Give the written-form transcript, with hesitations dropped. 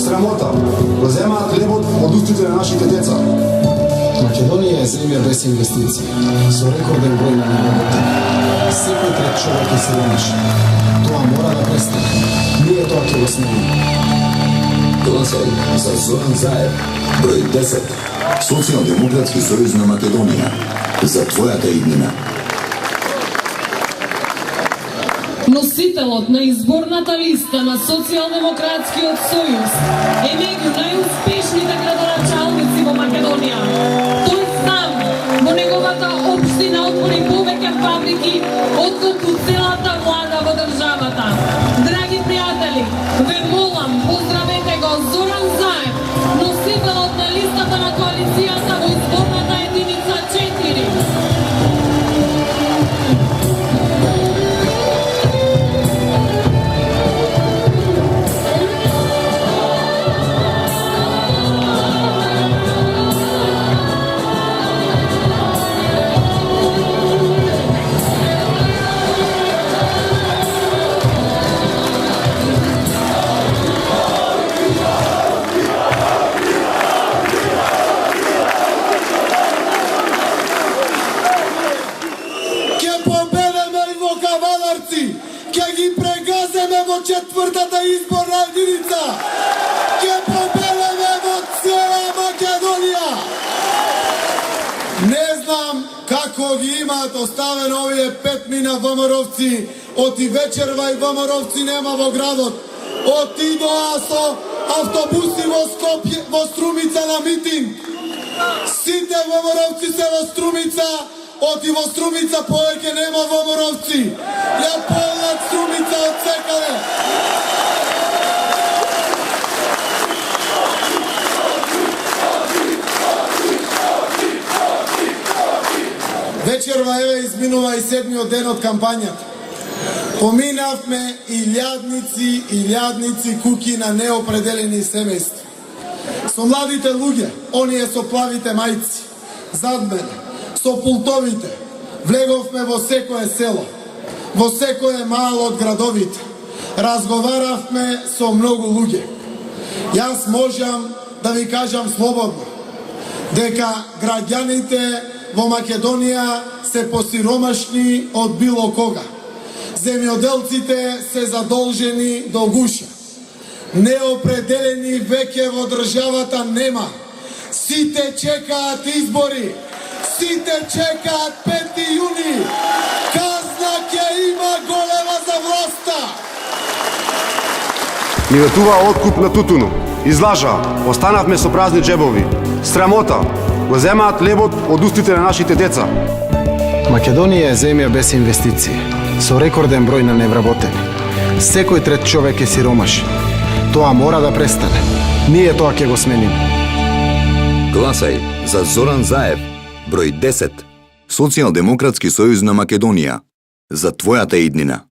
Срамота. Го земаат лебот од устите на нашите деца. Македонија е земја без инвестиции, со рекорден број на неработени. Секој трет човек е сиромашен. Тоа мора да престане. Ние тоа ќе го смениме. Гласај за Зоран Заев, број 10. Социјалдемократски сојуз на Македонија. За твојата иднина. Носителот на изборната листа на Социјалдемократскиот сојуз е меѓу најуспешните градоначалници во Македонија. Тој сам во неговата општина отвори повеќе фабрики отколку целата влада во државата. Драги пријатели, ве молам, поздравете го Зоран Заев, носителот на листата на коалицијата во изборната единица 4. Четвртата изборна единица ќе победиме во цела Македонија. Не знам како ги имаат оставено овие 5 мина ВМРО-вци, оти вечерва и ВМРО-вци нема во градот. Отидоа со автобуси во Скопје, во Струмица на митинг. Сите ВМРО-вци се во Струмица, оти во Струмица повеќе нема ВМРО-вци. Ја полнат Струмица од секаде. Вечерва еве изминува и 7-миот ден од кампањата. Поминавме илјадници куќи на неопределени семејства. Со младите луѓе, оние со плавите мајци, зад мене, со пултовите, влеговме во секое село, во секое мало од градовите. Разговаравме со многу луѓе. Јас можам да ви кажам слободно дека граѓаните во Македонија се посиромашни од било кога. Земјоделците се задолжени до гуша. Неопределени веќе во државата нема. Сите чекаат избори. Сите чекаат 5 јуни. Казна ќе има голема за власта. Ни ветува откуп на тутуну. Излажа, останавме со празни джебови. Срамота, го земаат лебот од устите на нашите деца. Македонија е земја без инвестиции, со рекорден број на невработени. Секој трет човек е сиромашен. Тоа мора да престане. Ние тоа ќе го смениме. Гласај за Зоран Заев, број 10. Социјалдемократски сојуз на Македонија. За твојата иднина.